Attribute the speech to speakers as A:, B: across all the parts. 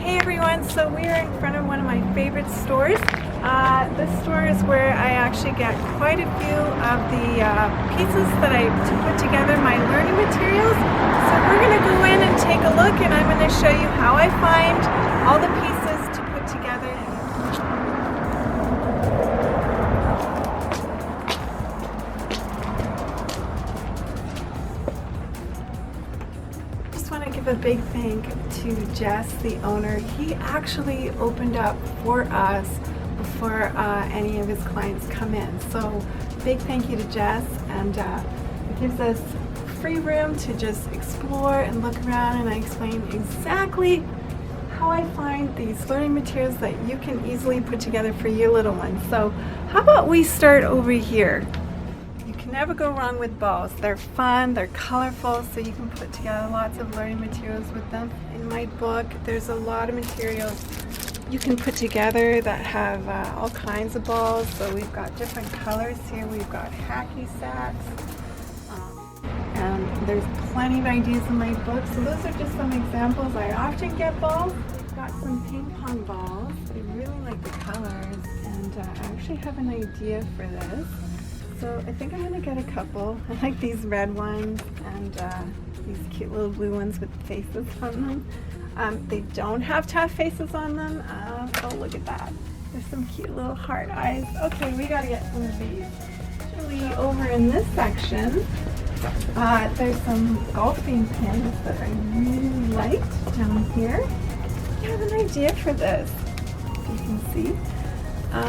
A: Hey everyone, so we are in front of one of my favorite stores. This store is where I actually get quite a few of the pieces that to put together my learning materials. So we're going to go in and take a look, and I'm going to show you how I find all the pieces to put together. A big thank to Jess, the owner. He actually opened up for us before any of his clients come in. So big thank you to Jess, and it gives us free room to just explore and look around, and I explain exactly how I find these learning materials that you can easily put together for your little ones. So how about we start over here? Never go wrong with balls. They're fun, they're colorful, so you can put together lots of learning materials with them. In my book, there's a lot of materials you can put together that have all kinds of balls. So we've got different colors here. We've got hacky sacks, and there's plenty of ideas in my book. So those are just some examples. I often get balls. I've got some ping pong balls. I really like the colors, and I actually have an idea for this. So I think I'm going to get a couple. I like these red ones and these cute little blue ones with faces on them. They don't have to have faces on them. Oh, look at that. There's some cute little heart eyes. Okay, we got to get some of these. Actually, over in this section, there's some golfing pins that I really liked down here. I have an idea for this, if you can see.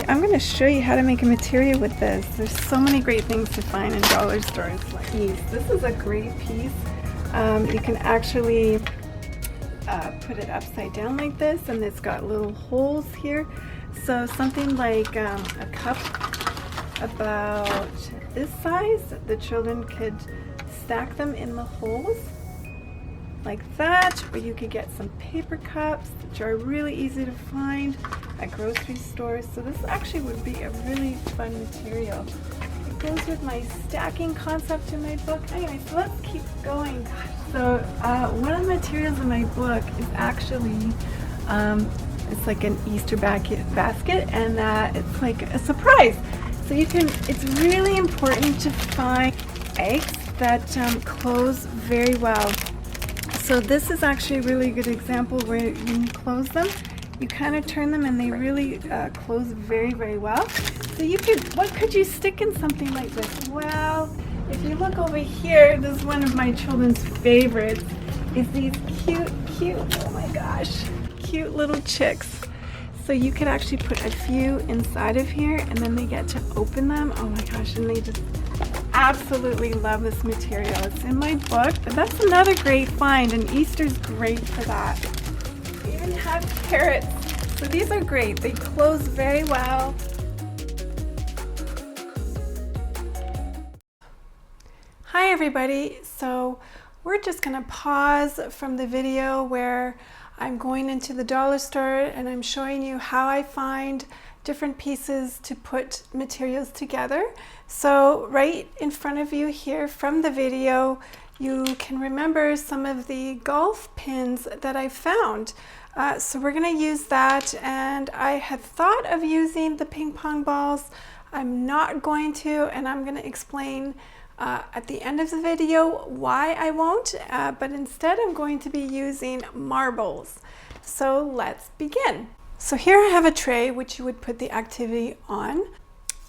A: I'm going to show you how to make a material with this. There's so many great things to find in dollar stores like these. This is a great piece. You can actually put it upside down like this, and it's got little holes here. So something like a cup about this size, the children could stack them in the holes like that, or you could get some paper cups, which are really easy to find at grocery stores. So this actually would be a really fun material. It goes with my stacking concept in my book. Anyway, so let's keep going. So one of the materials in my book is actually it's like an Easter basket, and it's like a surprise. So it's really important to find eggs that close very well. So this is actually a really good example where when you close them, you kind of turn them and they really close very, very well. So what could you stick in something like this? Well, if you look over here, this is one of my children's favorites, is these cute, oh my gosh, cute little chicks. So you could actually put a few inside of here, and then they get to open them. Oh my gosh, and they just absolutely love this material. It's in my book, but that's another great find, and Easter's great for that. We even have carrots. So these are great. They close very well. Hi everybody. So we're just going to pause from the video where I'm going into the dollar store and I'm showing you how I find different pieces to put materials together. So right in front of you here from the video, you can remember some of the golf pins that I found. So we're going to use that, and I had thought of using the ping pong balls. I'm not going to, and I'm going to explain at the end of the video why I won't, but instead I'm going to be using marbles. So let's begin. So here I have a tray which you would put the activity on.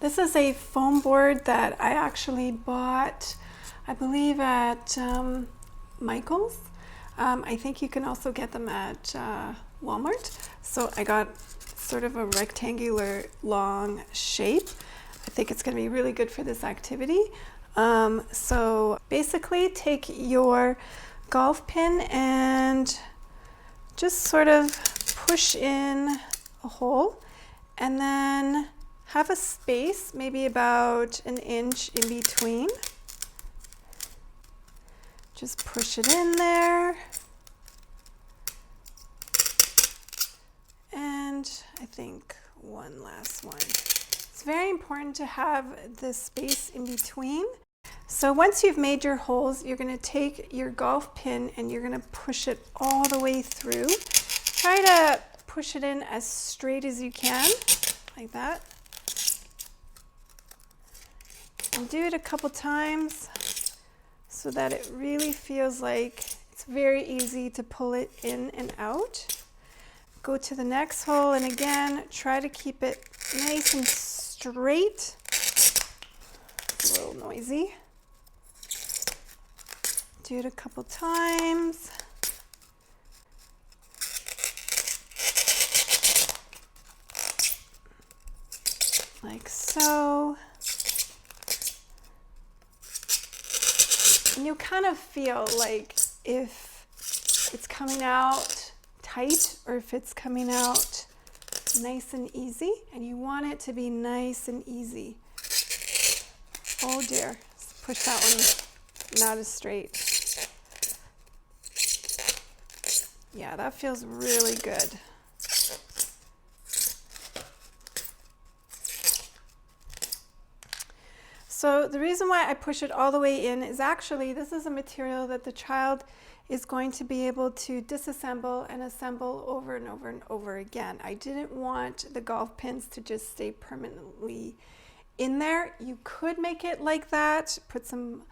A: This is a foam board that I actually bought, I believe at Michael's. I think you can also get them at Walmart. So I got sort of a rectangular long shape. I think it's going to be really good for this activity. So basically take your golf pin and just sort of push in a hole, and then have a space, maybe about an inch in between. Just push it in there. And I think one last one. It's very important to have the space in between. So once you've made your holes, you're going to take your golf pin and you're going to push it all the way through. Try try to push it in as straight as you can, like that. And do it a couple times so that it really feels like it's very easy to pull it in and out. Go to the next hole, and again, try to keep it nice and straight. It's a little noisy. Do it a couple times. Like so. And you kind of feel like if it's coming out tight or if it's coming out nice and easy, and you want it to be nice and easy. Oh dear, let's push that one not as straight. Yeah, that feels really good. So the reason why I push it all the way in is actually this is a material that the child is going to be able to disassemble and assemble over and over and over again. I didn't want the golf pins to just stay permanently in there. You could make it like that, put some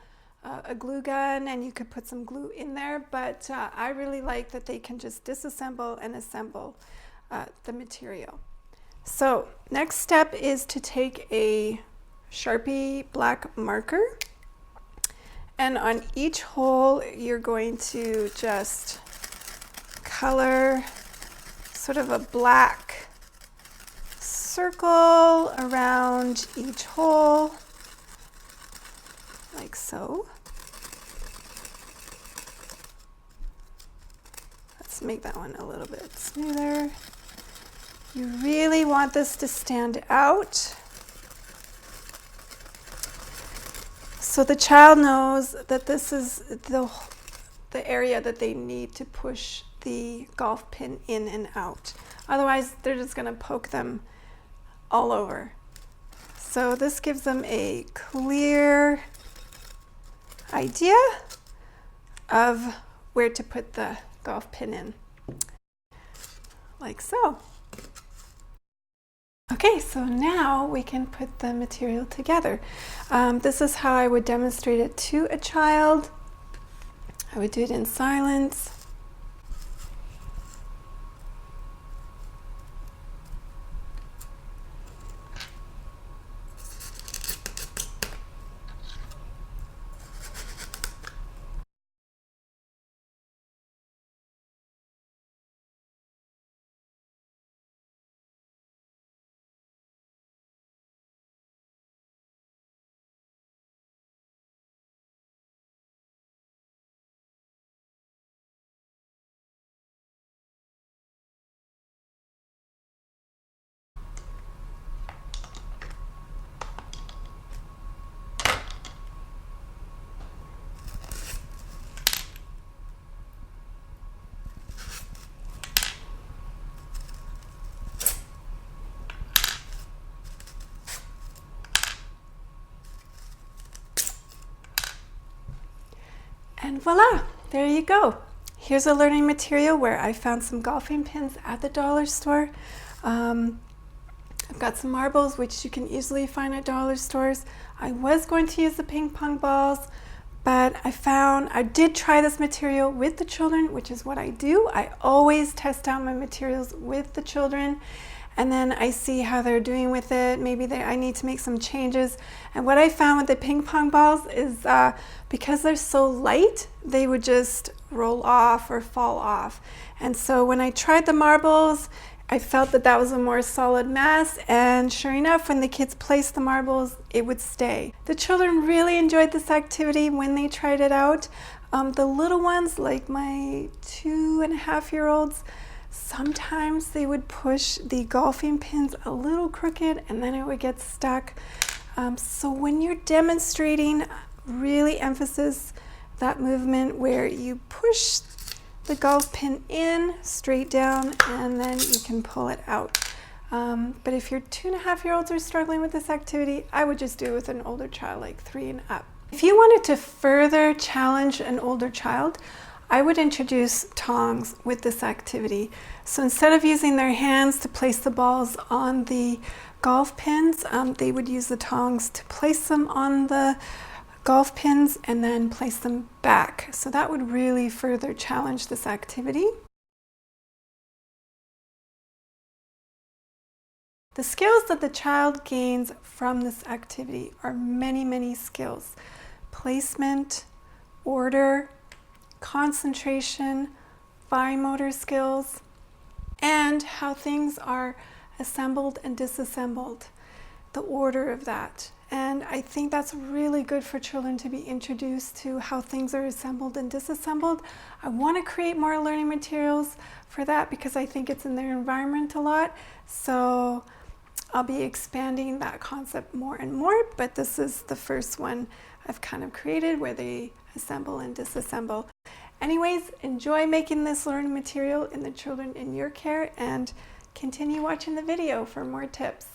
A: a glue gun, and you could put some glue in there, but I really like that they can just disassemble and assemble the material. So next step is to take a Sharpie black marker, and on each hole you're going to just color sort of a black circle around each hole, like so. Let's make that one a little bit smoother. You really want this to stand out, so the child knows that this is the area that they need to push the golf pin in and out. Otherwise, they're just going to poke them all over. So this gives them a clear idea of where to put the golf pin in, like so. Okay, so now we can put the material together. This is how I would demonstrate it to a child. I would do it in silence. And voila, there you go. Here's a learning material where I found some golfing pins at the dollar store. I've got some marbles, which you can easily find at dollar stores. I was going to use the ping pong balls, but I did try this material with the children, which is what I do. I always test out my materials with the children, and then I see how they're doing with it. Maybe I need to make some changes. And what I found with the ping pong balls is because they're so light, they would just roll off or fall off. And so when I tried the marbles, I felt that that was a more solid mass, and sure enough, when the kids placed the marbles, it would stay. The children really enjoyed this activity when they tried it out. The little ones, like my 2.5-year-olds, sometimes they would push the golfing pins a little crooked and then it would get stuck. So when you're demonstrating, really emphasize that movement where you push the golf pin in straight down and then you can pull it out. But if your 2.5-year-olds are struggling with this activity, I would just do it with an older child, like 3 and up. If you wanted to further challenge an older child, I would introduce tongs with this activity. So instead of using their hands to place the balls on the golf pins, they would use the tongs to place them on the golf pins and then place them back. So that would really further challenge this activity. The skills that the child gains from this activity are many, many skills. Placement, order, concentration, fine motor skills, and how things are assembled and disassembled, the order of that. And I think that's really good for children to be introduced to how things are assembled and disassembled. I want to create more learning materials for that because I think it's in their environment a lot. So I'll be expanding that concept more and more, but this is the first one I've kind of created where they assemble and disassemble. Anyways, enjoy making this learning material in the children in your care and continue watching the video for more tips.